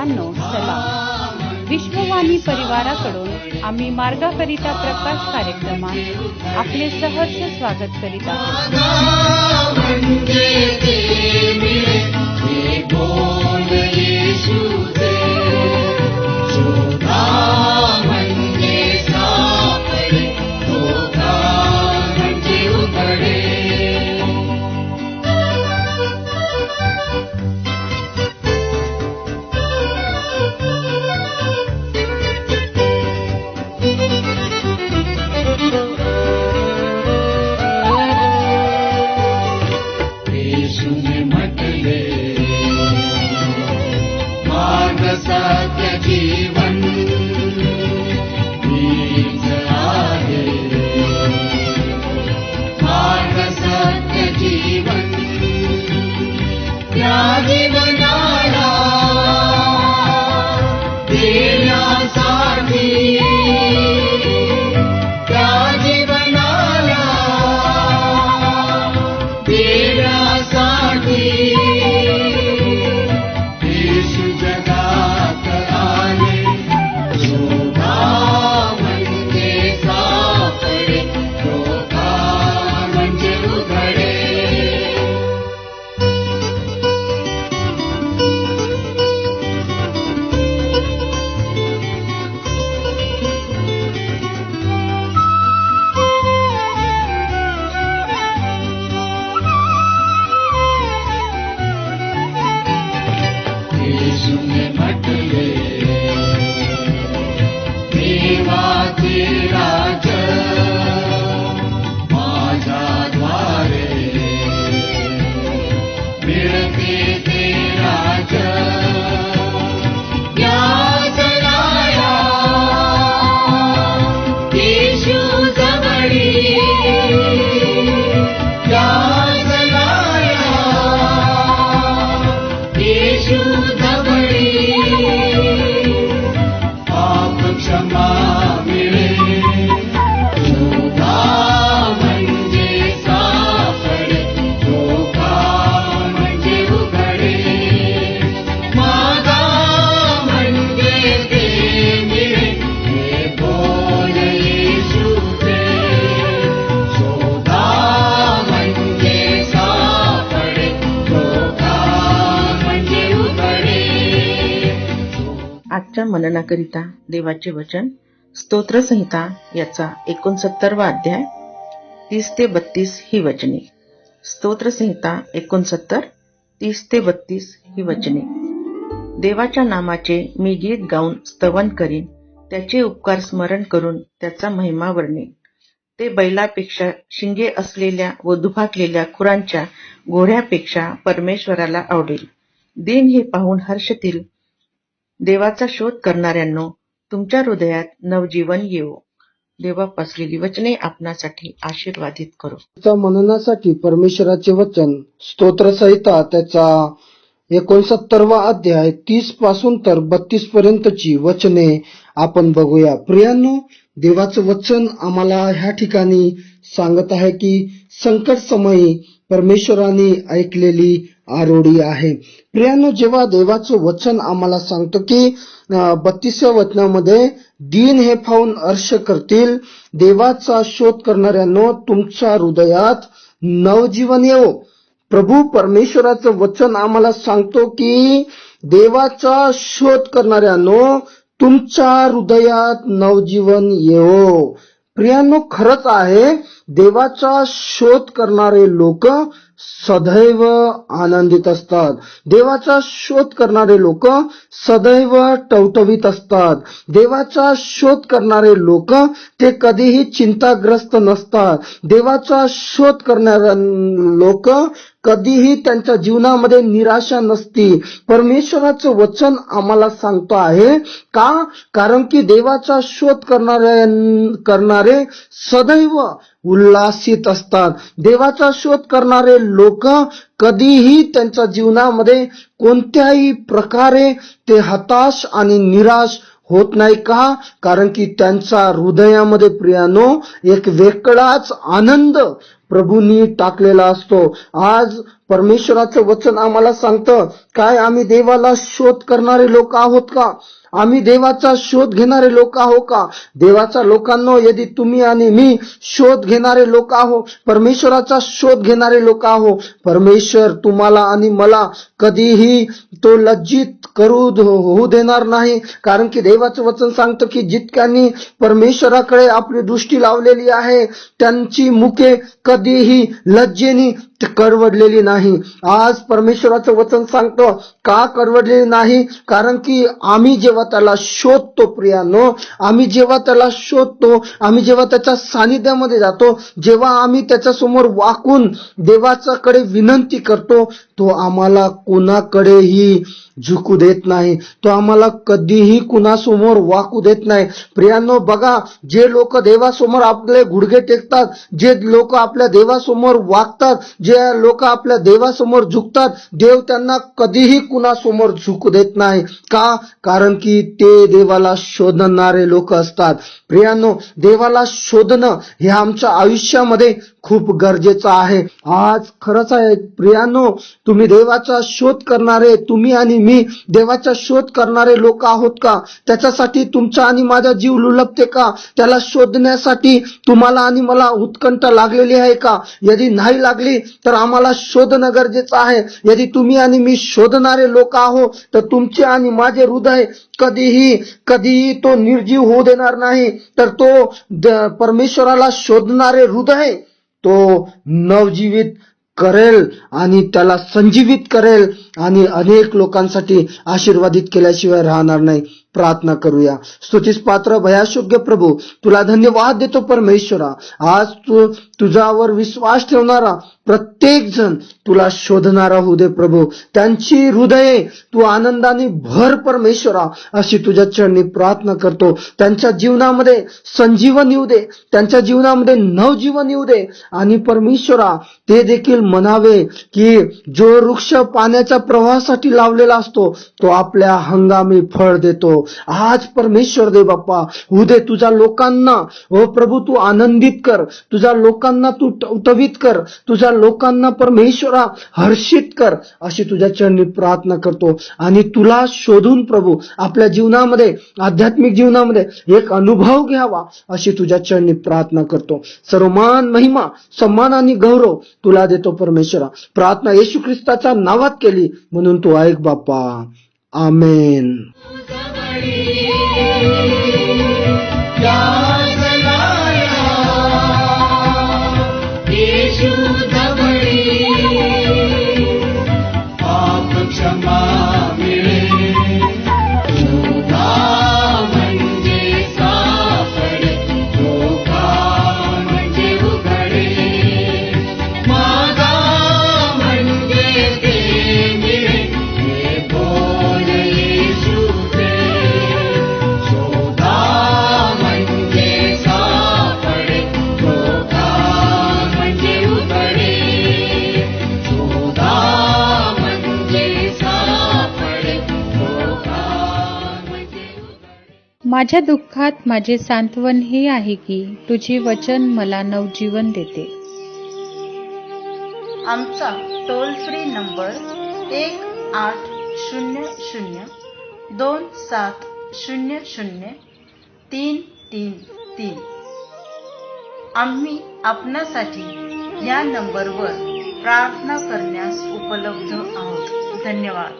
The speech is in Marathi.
श्रोत्यांनो सलाम. विश्ववाणी परिवाराकडून आम्ही मार्गाकरिता प्रकाश कार्यक्रमात आपले सहर्ष स्वागत करीत आहोत. आजच्या मननाकरिता देवाचे वचन स्तोत्रसंहिता याचा 69वा अध्याय 30 ते 32 ही वचने. स्तोत्रसंहिता 69 30 ते 32 ही वचने. देवाच्या नामाचे मी गीत गाऊन स्तवन करीन, त्याचे उपकार स्मरण करून त्याचा महिमा वर्णेन. ते बैलापेक्षा शिंगे असलेल्या व दुभाकलेल्या खुरांच्या घोड्यापेक्षा परमेश्वराला आवडेल. दिन हे पाहून हर्षतील. देवाचा शोध करणाऱ्यांनो, तुमच्या हृदयात नवजीवन येवो. देवापासलेली वचने आपणासाठी आशीर्वादित करो. मननासाठी परमेश्वराचे वचन स्तोत्रसंहिता त्याचा 69वा अध्याय 30 पासून तर 32 पर्यंतची वचने आपण बघूया. प्रियांनो, देवाचं वचन आम्हाला ह्या ठिकाणी सांगत आहे की संकट समयी परमेश्वराने ऐकलेली आरोडी आहे. प्रियांनो, जेव्हा देवाचं वचन आम्हाला सांगतं की 32व्या वचनामध्ये दिन हे पाहून हर्ष करतील, देवाचा शोध करणाऱ्यांनो तुमच्या हृदयात नवजीवन येवो. प्रभू परमेश्वराचं वचन आम्हाला सांगतो की देवाचा शोध करणाऱ्यांनो तुमच्या हृदयात नवजीवन येवो. प्रियांनो, खरंच आहे, देवाचा शोध करणारे लोक सदैव आनंदित असतात. देवाचा शोध करणारे लोक सदैव टवटवीत असतात. देवाचा शोध करणारे लोक ते कधीही चिंताग्रस्त नसतात. देवाचा शोध करणारे लोक कधीही त्यांच्या जीवनामध्ये निराशा नसती. परमेश्वराचं वचन आम्हाला सांगतो आहे का? कारण की देवाचा शोध करणारे सदैव उल्हासित असतात. देवाचा शोध करणारे लोक कधीही त्यांच्या जीवनामध्ये कोणत्याही प्रकारे ते हताश आणि निराश होत नाही का? कारण की त्यांच्या हृदयामध्ये प्रियानो एक वेगळाच आनंद प्रभूंनी टाकलेला असतो. आज परमेश्वराचं वचन आम्हाला सांगतं, काय आम्ही देवाला शोध करणारे लोक आहोत का? आम्ही देवाचा शोध घेणारे लोक आहो का? देवाच्या लोकांनो, यदि तुम्ही आणि मी शोध घेणारे लोक आहो, परमेश्वराचा शोध घेणारे लोक आहो, परमेश्वर तुम्हाला आणि मला कधीही तो लज्जित होऊ देणार नाही. कारण की देवाचं वचन सांगतं की जितक्यांनी परमेश्वराकडे आपली दृष्टी लावलेली आहे त्यांची मुखे कधीही लज्जेनी करवडलेली नाही. आज परमेश्वराचं वचन सांगतं, का करवडलेली नाही? कारण की आम्ही जेव्हा त्याला शोधतो प्रियानो, आम्ही जेव्हा त्याला शोधतो, आम्ही जेव्हा त्याच्या सानिध्यामध्ये जातो, जेव्हा आम्ही त्याच्या समोर वाकून देवाच्याकडे विनंती करतो, तो आम्हाला कोणाकडेही झुकू देत नाही. तो आम्हाला कधीही कुणासमोर वाकू देत नाही. प्रियांनो, बघा, जे लोक देवासमोर आपले गुडघे टेकतात, जे लोक आपल्या देवासमोर वागतात, जे लोक आपल्या देवासमोर झुकतात, देव त्यांना कधीही कुणासमोर झुकू देत नाही. का? कारण की ते देवाला शोधणारे लोक असतात. प्रियांनो, देवाला शोधणं हे आमच्या आयुष्यामध्ये खूप गरजेचं आहे. आज खरंच आहे प्रियांनो, तुम्ही देवाचा शोध करणारे, तुम्ही आणि मी देवाचा शोध करणारे लोक आहोत का? त्याच्यासाठी तुमचा आणि माझा जीव लुलपते का? त्याला शोधण्यासाठी तुम्हाला आणि मला उत्कंठ लागलेली आहे का? यदि नाही लागली तर आम्हाला शोधणं गरजेचं आहे. यदि तुम्ही आणि मी शोधणारे लोक आहो तर तुमचे आणि माझे हृदय कधीही तो निर्जीव होऊ देणार नाही. तर तो परमेश्वराला शोधणारे हृदय तो नवजीवित करेल आणि त्याला संजीवित करेल आणि अनेक लोकांसाठी आशीर्वादित केल्याशिवाय राहणार नाही. प्रार्थना करूया. स्तुतीस पात्र भयाशोग्य प्रभू, तुला धन्यवाद देतो परमेश्वरा. आज तुझ्यावर विश्वास ठेवणारा प्रत्येक जण तुला शोधणारा होऊ दे प्रभू. त्यांची हृदये तू आनंदाने भर परमेश्वरा, अशी तुझ्या चरणी प्रार्थना करतो. त्यांच्या जीवनामध्ये संजीवन येऊ दे, त्यांच्या जीवनामध्ये नवजीवन येऊ दे. आणि परमेश्वरा, ते देखील म्हणावे की जो वृक्ष पाण्याच्या प्रवाहासाठी लावलेला असतो तो आपल्या हंगामी फळ देतो. आज परमेश्वर दे बाप्पा, उदे तुझ्या लोकांना, ओ प्रभू, तू आनंदित कर, तुझ्या लोकांना तू टवटवीत कर, तुझ्या लोकांना परमेश्वरा हर्षित कर, अशी तुझ्या चरणी प्रार्थना करतो. आणि तुला शोधून प्रभू आपल्या जीवनामध्ये, आध्यात्मिक जीवनामध्ये एक अनुभव घ्यावा, अशी तुझ्या चरणी प्रार्थना करतो. सर्वमान महिमा, सन्मान आणि गौरव तुला देतो परमेश्वरा. प्रार्थना येशू ख्रिस्ताच्या नावात केली म्हणून तू ऐक बाप्पा. आमेन. माझ्या दुःखात माझे सांत्वन हे आहे की तुझे वचन मला नवजीवन देते. आमचा टोल फ्री नंबर 1800-2700-333. आम्ही आपणासाठी या नंबरवर प्रार्थना करण्यास उपलब्ध आहोत. धन्यवाद.